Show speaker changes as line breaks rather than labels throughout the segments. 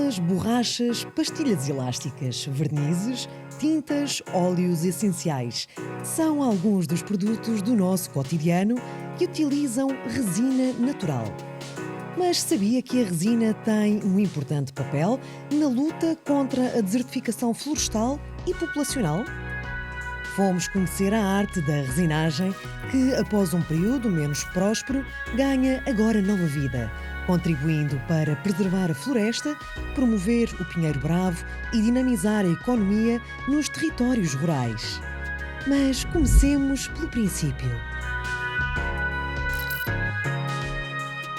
Gomas, borrachas, pastilhas elásticas, vernizes, tintas, óleos essenciais. São alguns dos produtos do nosso cotidiano que utilizam resina natural. Mas sabia que a resina tem um importante papel na luta contra a desertificação florestal e populacional? Fomos conhecer a arte da resinagem que, após um período menos próspero, ganha agora nova vida, contribuindo para preservar a floresta, promover o pinheiro bravo e dinamizar a economia nos territórios rurais. Mas comecemos pelo princípio.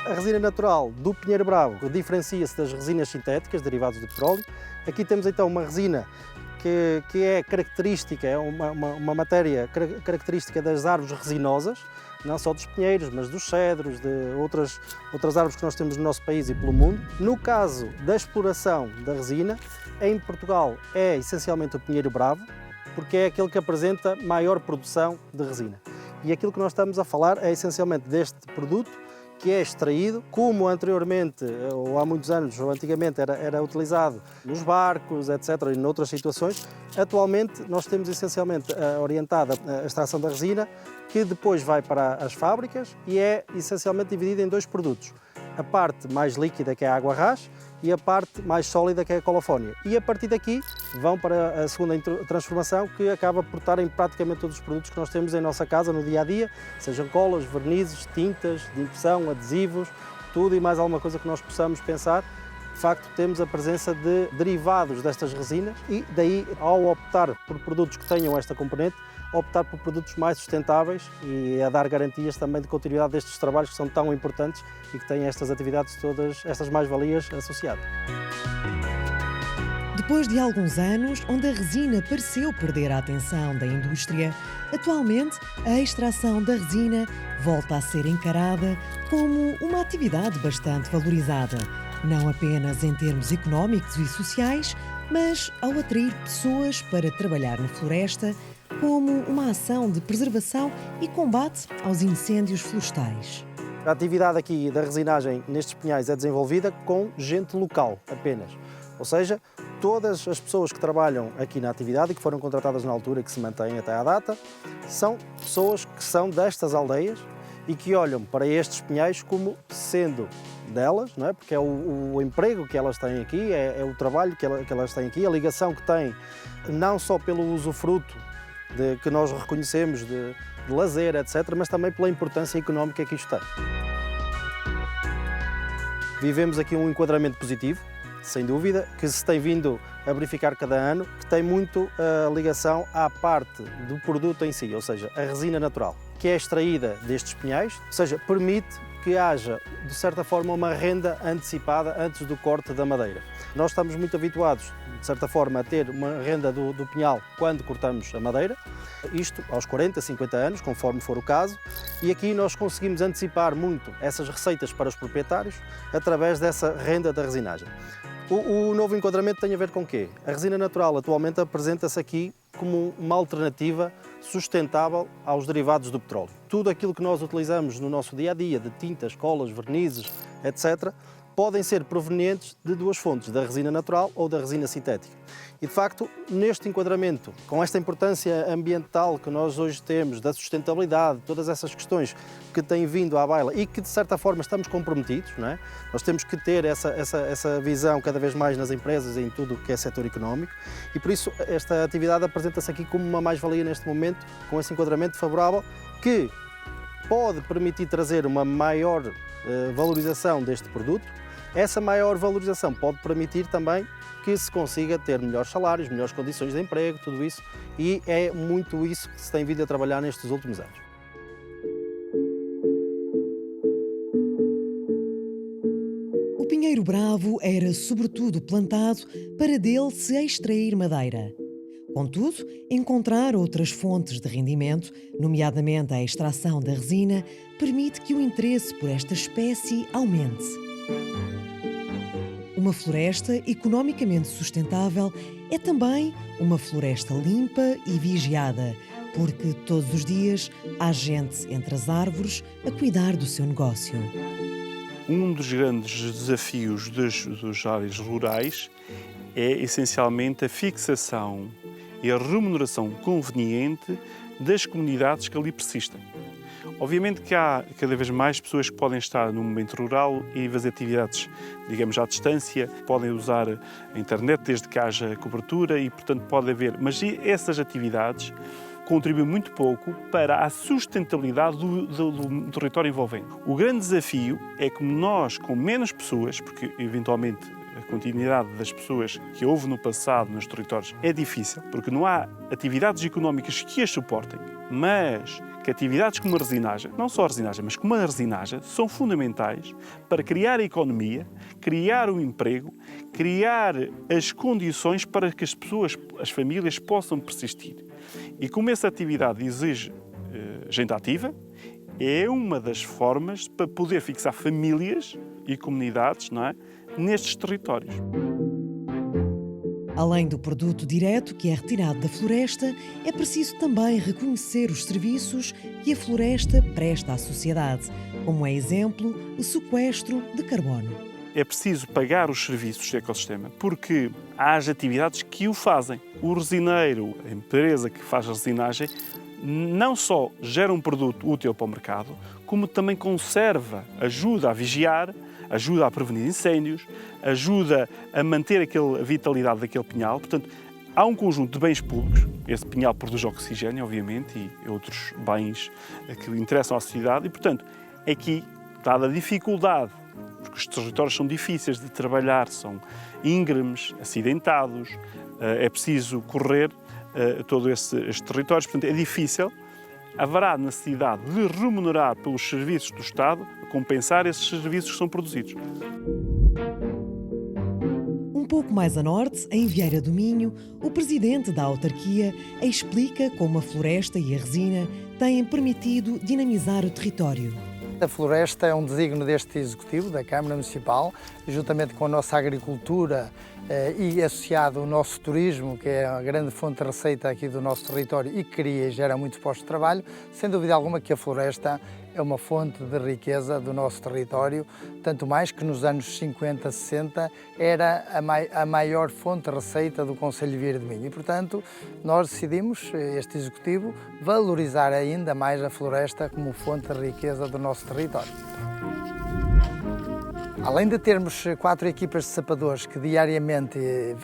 A resina natural do pinheiro bravo diferencia-se das resinas sintéticas derivadas do petróleo. Aqui temos então uma resina que é característica, é uma matéria característica das árvores resinosas, não só dos pinheiros, mas dos cedros, de outras árvores que nós temos no nosso país e pelo mundo. No caso da exploração da resina, em Portugal é essencialmente o pinheiro bravo, porque é aquele que apresenta maior produção de resina. E aquilo que nós estamos a falar é essencialmente deste produto, que é extraído, como anteriormente, ou há muitos anos, ou antigamente era utilizado nos barcos, etc., e noutras situações. Atualmente nós temos essencialmente orientada a extração da resina, que depois vai para as fábricas e é essencialmente dividida em dois produtos. A parte mais líquida, que é a água ras, e a parte mais sólida, que é a colofónia. E a partir daqui vão para a segunda transformação, que acaba por estar em praticamente todos os produtos que nós temos em nossa casa no dia-a-dia, sejam colas, vernizes, tintas, de impressão, adesivos, tudo e mais alguma coisa que nós possamos pensar. De facto, temos a presença de derivados destas resinas e daí, ao optar por produtos que tenham esta componente, optar por produtos mais sustentáveis e a dar garantias também de continuidade destes trabalhos que são tão importantes e que têm estas atividades todas, estas mais-valias associadas.
Depois de alguns anos, onde a resina pareceu perder a atenção da indústria, atualmente a extração da resina volta a ser encarada como uma atividade bastante valorizada, não apenas em termos económicos e sociais, mas ao atrair pessoas para trabalhar na floresta como uma ação de preservação e combate aos incêndios florestais.
A atividade aqui da resinagem nestes pinhais é desenvolvida com gente local apenas, ou seja, todas as pessoas que trabalham aqui na atividade e que foram contratadas na altura e que se mantêm até à data, são pessoas que são destas aldeias e que olham para estes pinhais como sendo delas, não é? Porque é o emprego que elas têm aqui, é o trabalho que elas têm aqui, a ligação que têm, não só pelo usufruto que nós reconhecemos de lazer, etc., mas também pela importância económica que isto tem. Vivemos aqui um enquadramento positivo, sem dúvida, que se tem vindo a verificar cada ano, que tem muito a ligação à parte do produto em si, ou seja, a resina natural, que é extraída destes pinhais, ou seja, permite que haja, de certa forma, uma renda antecipada antes do corte da madeira. Nós estamos muito habituados, de certa forma, a ter uma renda do pinhal quando cortamos a madeira, isto aos 40, 50 anos, conforme for o caso, e aqui nós conseguimos antecipar muito essas receitas para os proprietários através dessa renda da resinagem. O novo enquadramento tem a ver com o quê? A resina natural atualmente apresenta-se aqui como uma alternativa sustentável aos derivados do petróleo. Tudo aquilo que nós utilizamos no nosso dia-a-dia, de tintas, colas, vernizes, etc., podem ser provenientes de duas fontes, da resina natural ou da resina sintética. E, de facto, neste enquadramento, com esta importância ambiental que nós hoje temos, da sustentabilidade, todas essas questões que têm vindo à baila e que, de certa forma, estamos comprometidos, não é? Nós temos que ter essa visão cada vez mais nas empresas e em tudo o que é setor económico e, por isso, esta atividade apresenta-se aqui como uma mais-valia neste momento, com esse enquadramento favorável, que pode permitir trazer uma maior valorização deste produto. Essa maior valorização pode permitir também que se consiga ter melhores salários, melhores condições de emprego, tudo isso, e é muito isso que se tem vindo a trabalhar nestes últimos anos.
O pinheiro bravo era sobretudo plantado para dele se extrair madeira. Contudo, encontrar outras fontes de rendimento, nomeadamente a extração da resina, permite que o interesse por esta espécie aumente. Uma floresta economicamente sustentável é também uma floresta limpa e vigiada, porque todos os dias há gente entre as árvores a cuidar do seu negócio.
Um dos grandes desafios das áreas rurais é essencialmente a fixação e a remuneração conveniente das comunidades que ali persistem. Obviamente que há cada vez mais pessoas que podem estar no momento rural e fazer atividades, digamos, à distância, podem usar a internet desde que haja cobertura e, portanto, pode haver. Mas essas atividades contribuem muito pouco para a sustentabilidade do território envolvente. O grande desafio é que nós, com menos pessoas, porque eventualmente a continuidade das pessoas que houve no passado nos territórios é difícil, porque não há atividades económicas que as suportem, mas que atividades como a resinagem, não só a resinagem, mas como a resinagem, são fundamentais para criar a economia, criar o emprego, criar as condições para que as pessoas, as famílias possam persistir. E como essa atividade exige gente ativa, é uma das formas para poder fixar famílias e comunidades, não é, nestes territórios.
Além do produto direto que é retirado da floresta, é preciso também reconhecer os serviços que a floresta presta à sociedade, como é exemplo o sequestro de carbono.
É preciso pagar os serviços do ecossistema, porque há as atividades que o fazem. O resineiro, a empresa que faz a resinagem, não só gera um produto útil para o mercado, como também conserva, ajuda a vigiar, ajuda a prevenir incêndios, ajuda a manter a vitalidade daquele pinhal. Portanto, há um conjunto de bens públicos. Esse pinhal produz oxigênio, obviamente, e outros bens que interessam à sociedade. E, portanto, aqui, dada a dificuldade, porque os territórios são difíceis de trabalhar, são íngremes, acidentados, é preciso correr todos estes territórios, portanto, é difícil. Haverá necessidade de remunerar pelos serviços do Estado, compensar esses serviços que são produzidos.
Um pouco mais a norte, em Vieira do Minho, o presidente da autarquia explica como a floresta e a resina têm permitido dinamizar o território.
A floresta é um desígnio deste Executivo, da Câmara Municipal, juntamente com a nossa agricultura e associado ao nosso turismo, que é a grande fonte de receita aqui do nosso território e que cria e gera muitos postos de trabalho. Sem dúvida alguma que a floresta é uma fonte de riqueza do nosso território, tanto mais que nos anos 50, 60 era a maior fonte de receita do Concelho de Vieira do Minho e, portanto, nós decidimos, este Executivo, valorizar ainda mais a floresta como fonte de riqueza do nosso território. Além de termos 4 equipas de sapadores que diariamente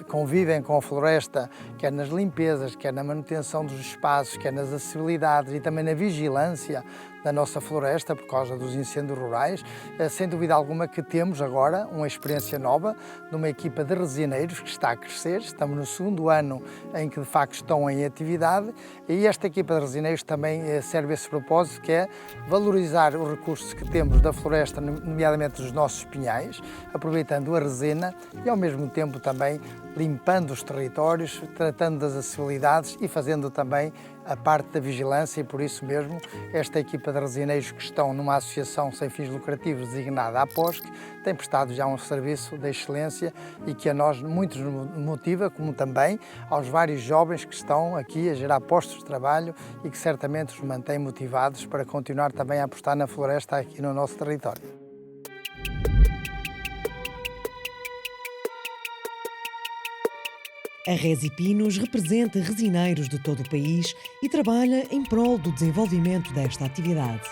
convivem com a floresta, quer nas limpezas, quer na manutenção dos espaços, quer nas acessibilidades e também na vigilância da nossa floresta por causa dos incêndios rurais, sem dúvida alguma que temos agora uma experiência nova de uma equipa de resineiros que está a crescer. Estamos no 2º ano em que de facto estão em atividade e esta equipa de resineiros também serve a esse propósito, que é valorizar os recursos que temos da floresta, nomeadamente dos nossos pinhais, aproveitando a resina e ao mesmo tempo também limpando os territórios, tratando das acessibilidades e fazendo também a parte da vigilância e por isso mesmo esta equipa de resineiros que estão numa associação sem fins lucrativos designada à POSC tem prestado já um serviço de excelência e que a nós muito nos motiva, como também aos vários jovens que estão aqui a gerar postos de trabalho e que certamente os mantém motivados para continuar também a apostar na floresta aqui no nosso território.
A Resi Pinos representa resineiros de todo o país e trabalha em prol do desenvolvimento desta atividade.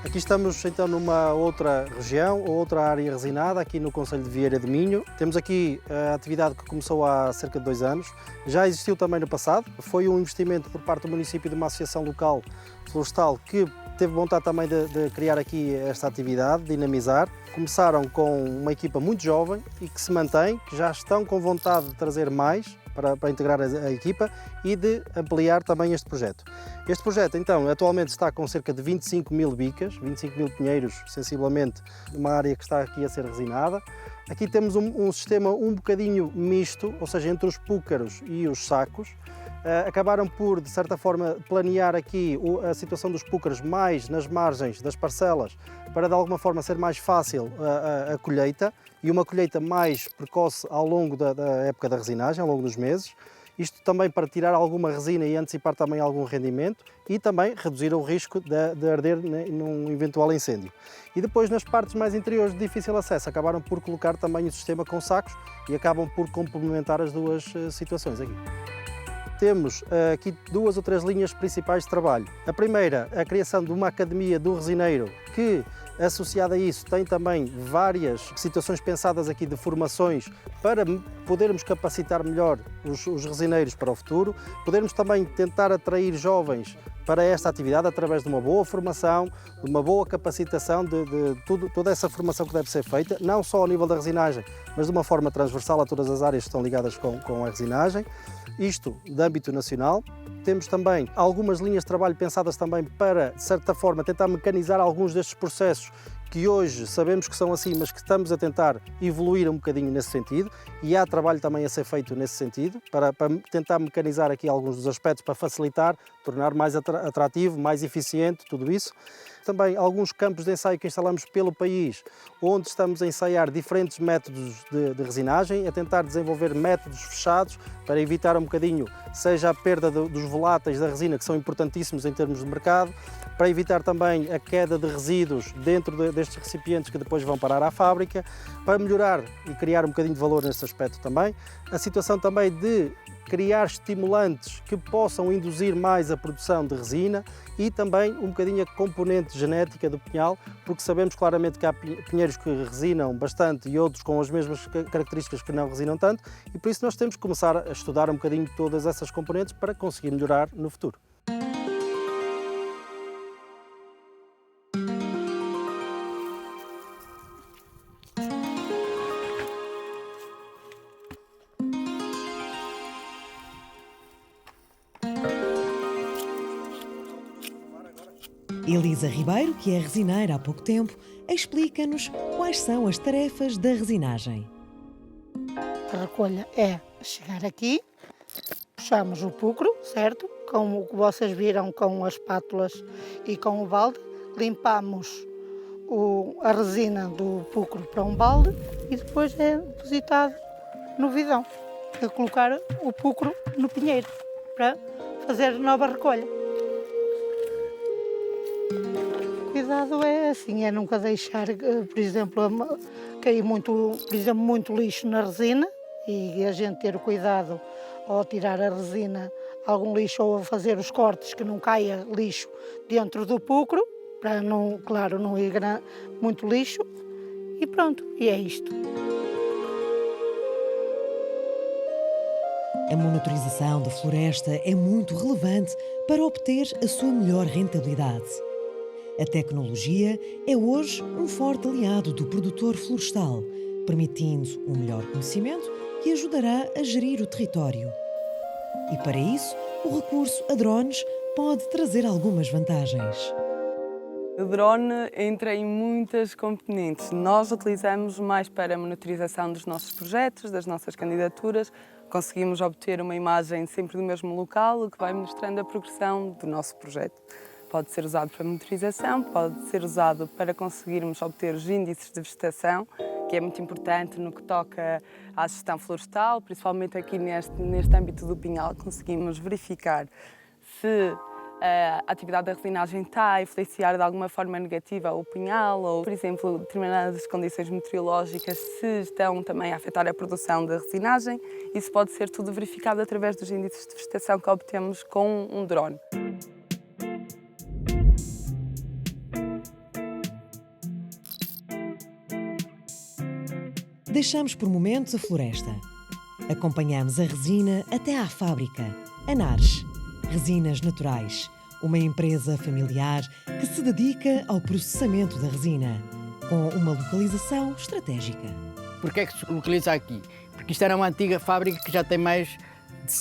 Aqui estamos então numa outra região, outra área resinada, aqui no Concelho de Vieira do Minho. Temos aqui a atividade que começou há cerca de 2 anos, já existiu também no passado, foi um investimento por parte do município de uma associação local florestal que teve vontade também de criar aqui esta atividade, dinamizar. Começaram com uma equipa muito jovem e que se mantém, que já estão com vontade de trazer mais para integrar a equipa e de ampliar também este projeto. Este projeto, então, atualmente está com cerca de 25 mil bicas, 25 mil pinheiros, sensivelmente, numa área que está aqui a ser resinada. Aqui temos um sistema um bocadinho misto, ou seja, entre os púcaros e os sacos. Acabaram por, de certa forma, planear aqui a situação dos púcaros mais nas margens das parcelas para, de alguma forma, ser mais fácil a colheita e uma colheita mais precoce ao longo da época da resinagem, ao longo dos meses. Isto também para tirar alguma resina e antecipar também algum rendimento e também reduzir o risco de arder num eventual incêndio. E depois nas partes mais interiores de difícil acesso acabaram por colocar também o sistema com sacos e acabam por complementar as duas situações aqui. Temos aqui 2 ou 3 linhas principais de trabalho. A primeira, a criação de uma academia do resineiro que, associada a isso, tem também várias situações pensadas aqui de formações para podermos capacitar melhor os resineiros para o futuro, podermos também tentar atrair jovens para esta atividade através de uma boa formação, de uma boa capacitação, de toda essa formação que deve ser feita, não só ao nível da resinagem, mas de uma forma transversal a todas as áreas que estão ligadas com a resinagem. Isto de âmbito nacional. Temos também algumas linhas de trabalho pensadas também para, de certa forma, tentar mecanizar alguns destes processos que hoje sabemos que são assim, mas que estamos a tentar evoluir um bocadinho nesse sentido, e há trabalho também a ser feito nesse sentido, para tentar mecanizar aqui alguns dos aspectos para facilitar, tornar mais atrativo, mais eficiente tudo isso. Também alguns campos de ensaio que instalamos pelo país, onde estamos a ensaiar diferentes métodos de resinagem, a tentar desenvolver métodos fechados para evitar um bocadinho, seja a perda dos voláteis da resina, que são importantíssimos em termos de mercado, para evitar também a queda de resíduos dentro destes recipientes que depois vão parar à fábrica, para melhorar e criar um bocadinho de valor neste aspecto também. A situação também de criar estimulantes que possam induzir mais a produção de resina e também um bocadinho a componente genética do pinhal, porque sabemos claramente que há pinheiros que resinam bastante e outros com as mesmas características que não resinam tanto, e por isso nós temos que começar a estudar um bocadinho todas essas componentes para conseguir melhorar no futuro.
Elisa Ribeiro, que é resineira há pouco tempo, explica-nos quais são as tarefas da resinagem.
A recolha é chegar aqui, puxamos o pulcro, certo? Como o que vocês viram com as espátulas e com o balde, limpamos a resina do pulcro para um balde e depois é depositado no vidão. É colocar o pulcro no pinheiro para fazer nova recolha. Cuidado é assim, é nunca deixar, por exemplo, cair muito lixo na resina e a gente ter o cuidado ao tirar a resina, algum lixo ou a fazer os cortes que não caia lixo dentro do pulcro, para não, claro, não ir muito lixo e pronto, e é isto.
A monitorização da floresta é muito relevante para obter a sua melhor rentabilidade. A tecnologia é hoje um forte aliado do produtor florestal, permitindo um melhor conhecimento que ajudará a gerir o território. E para isso, o recurso a drones pode trazer algumas vantagens.
O drone entra em muitas componentes. Nós utilizamos mais para a monitorização dos nossos projetos, das nossas candidaturas. Conseguimos obter uma imagem sempre do mesmo local, o que vai mostrando a progressão do nosso projeto. Pode ser usado para monitorização, pode ser usado para conseguirmos obter os índices de vegetação, que é muito importante no que toca à gestão florestal, principalmente aqui neste âmbito do pinhal, conseguimos verificar se a atividade da resinagem está a influenciar de alguma forma negativa o pinhal ou, por exemplo, determinadas condições meteorológicas se estão também a afetar a produção da resinagem. Isso pode ser tudo verificado através dos índices de vegetação que obtemos com um drone.
Deixamos por momentos a floresta. Acompanhamos a resina até à fábrica, a Nares, Resinas Naturais, uma empresa familiar que se dedica ao processamento da resina, com uma localização estratégica.
Porquê é que se localiza aqui? Porque isto era uma antiga fábrica que já tem mais de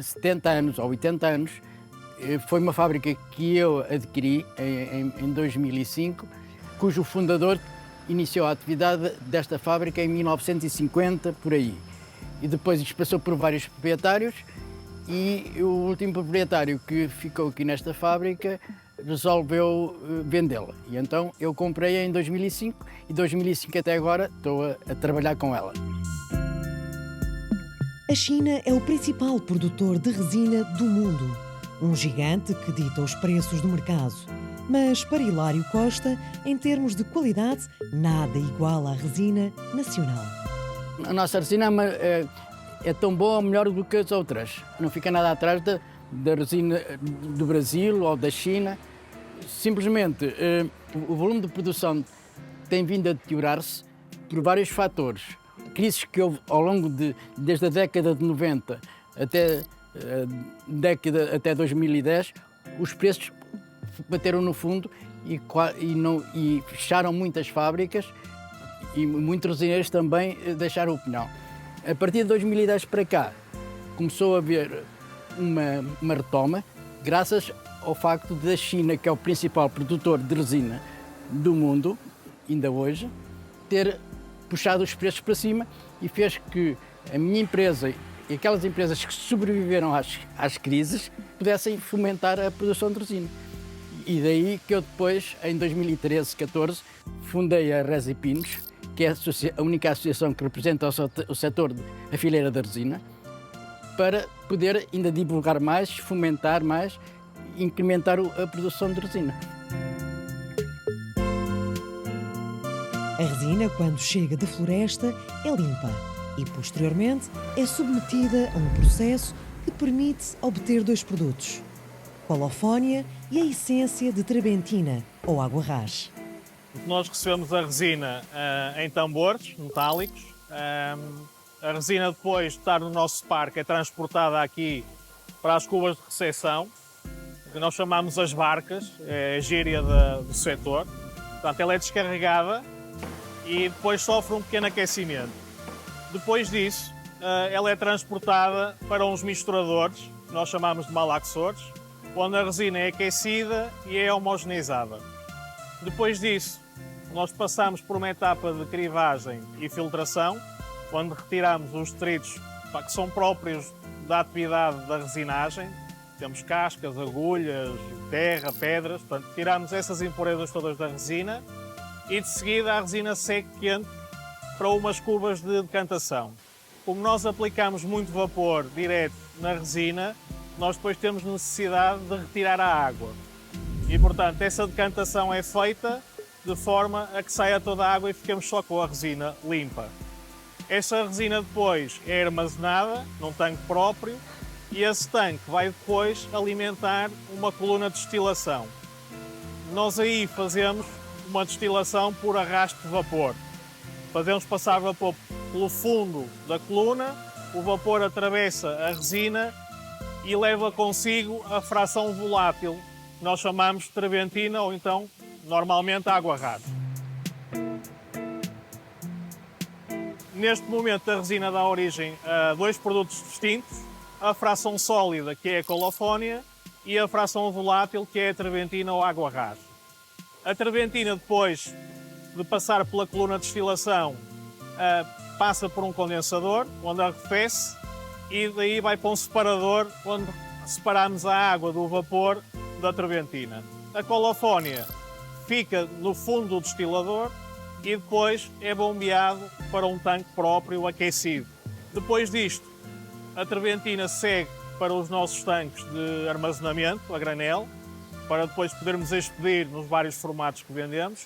70 anos ou 80 anos. Foi uma fábrica que eu adquiri em 2005, cujo fundador iniciou a atividade desta fábrica em 1950, por aí. E depois isto passou por vários proprietários e o último proprietário que ficou aqui nesta fábrica resolveu vendê-la. E então eu comprei em 2005 e 2005 até agora estou a trabalhar com ela.
A China é o principal produtor de resina do mundo, um gigante que dita os preços do mercado. Mas para Hilário Costa, em termos de qualidade, nada iguala à resina nacional.
A nossa resina é tão boa ou melhor do que as outras. Não fica nada atrás da resina do Brasil ou da China. Simplesmente, o volume de produção tem vindo a deteriorar-se por vários fatores. Crises que houve ao longo desde a década de 90 até 2010, os preços bateram no fundo e fecharam muitas fábricas e muitos resineiros também deixaram o pinhão. A partir de 2010 para cá, começou a haver uma retoma, graças ao facto da China, que é o principal produtor de resina do mundo, ainda hoje, ter puxado os preços para cima e fez que a minha empresa e aquelas empresas que sobreviveram às crises pudessem fomentar a produção de resina. E daí que eu depois, em 2013-14, fundei a Resipinos, que é a única associação que representa o setor da fileira da resina, para poder ainda divulgar mais, fomentar mais e incrementar a produção de resina.
A resina, quando chega da floresta, é limpa e, posteriormente, é submetida a um processo que permite obter dois produtos: colofónia e a essência de trebentina, ou água ras.
Nós recebemos a resina em tambores metálicos. A resina, depois de estar no nosso parque, é transportada aqui para as cubas de recepção, que nós chamamos as barcas, é a gíria do setor. Portanto, ela é descarregada e depois sofre um pequeno aquecimento. Depois disso, ela é transportada para uns misturadores, que nós chamamos de malaxores, onde a resina é aquecida e é homogeneizada. Depois disso, nós passamos por uma etapa de crivagem e filtração, onde retiramos os detritos que são próprios da atividade da resinagem. Temos cascas, agulhas, terra, pedras, portanto, tiramos essas impurezas todas da resina e de seguida a resina seca quente para umas cubas de decantação. Como nós aplicamos muito vapor direto na resina, nós depois temos necessidade de retirar a água. E, portanto, essa decantação é feita de forma a que saia toda a água e fiquemos só com a resina limpa. Essa resina depois é armazenada num tanque próprio e esse tanque vai depois alimentar uma coluna de destilação. Nós aí fazemos uma destilação por arrasto de vapor. Fazemos passar vapor pelo fundo da coluna, o vapor atravessa a resina e leva consigo a fração volátil, que nós chamamos de trebentina ou então, normalmente, água ras. Neste momento, a resina dá origem a dois produtos distintos: a fração sólida, que é a colofónia, e a fração volátil, que é a trebentina ou água ras. A trebentina, depois de passar pela coluna de destilação, passa por um condensador, onde arrefece, e daí vai para um separador, onde separamos a água do vapor da trebentina. A colofónia fica no fundo do destilador e depois é bombeado para um tanque próprio aquecido. Depois disto, a trebentina segue para os nossos tanques de armazenamento a granel, para depois podermos expedir nos vários formatos que vendemos,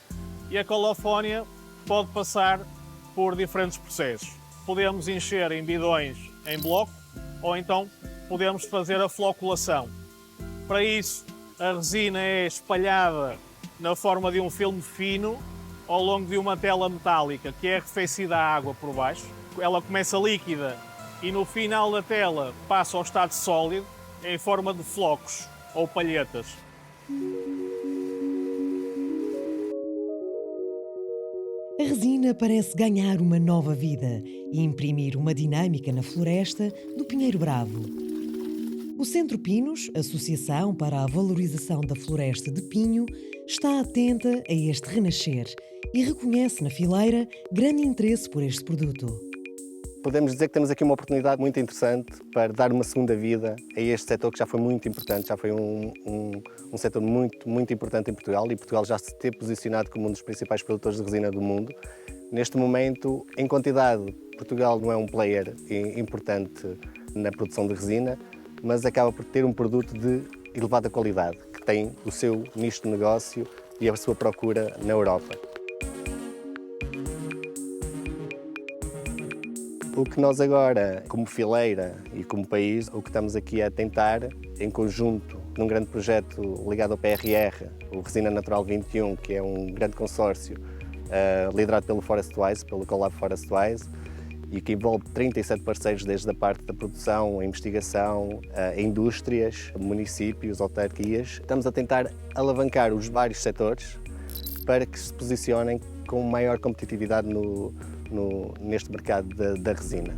e a colofónia pode passar por diferentes processos. Podemos encher em bidões em bloco ou então podemos fazer a floculação. Para isso, a resina é espalhada na forma de um filme fino ao longo de uma tela metálica que é arrefecida à água por baixo. Ela começa líquida e no final da tela passa ao estado sólido em forma de flocos ou palhetas.
A resina parece ganhar uma nova vida e imprimir uma dinâmica na floresta do Pinheiro Bravo. O Centro Pinos, Associação para a Valorização da Floresta de Pinho, está atenta a este renascer e reconhece na fileira grande interesse por este produto.
Podemos dizer que temos aqui uma oportunidade muito interessante para dar uma segunda vida a este setor que já foi muito importante, já foi um setor muito importante em Portugal, e Portugal já se tem posicionado como um dos principais produtores de resina do mundo. Neste momento, em quantidade Portugal não é um player importante na produção de resina, mas acaba por ter um produto de elevada qualidade, que tem o seu nicho de negócio e a sua procura na Europa. O que nós agora, como fileira e como país, o que estamos aqui a tentar, em conjunto, num grande projeto ligado ao PRR, o Resina Natural 21, que é um grande consórcio liderado pelo Forestwise, pelo Collab Forestwise, e que envolve 37 parceiros desde a parte da produção, a investigação, a indústrias, municípios, autarquias. Estamos a tentar alavancar os vários setores para que se posicionem com maior competitividade neste mercado da resina.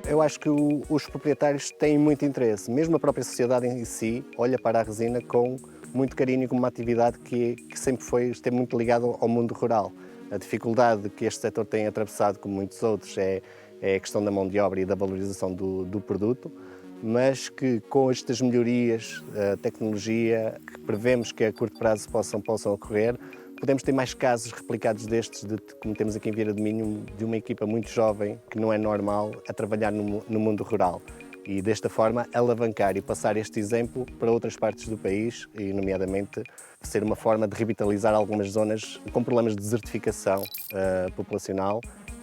Eu acho que os proprietários têm muito interesse, mesmo a própria sociedade em si olha para a resina com muito carinho e como uma atividade que sempre esteve muito ligada ao mundo rural. A dificuldade que este setor tem atravessado, como muitos outros, é a questão da mão de obra e da valorização do produto, mas que com estas melhorias, a tecnologia, que prevemos que a curto prazo possam ocorrer, podemos ter mais casos replicados destes, como temos aqui em Vieira do Minho, de uma equipa muito jovem, que não é normal, a trabalhar no mundo rural. E desta forma alavancar e passar este exemplo para outras partes do país e, nomeadamente, ser uma forma de revitalizar algumas zonas com problemas de desertificação populacional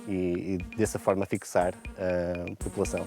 e dessa forma fixar a população.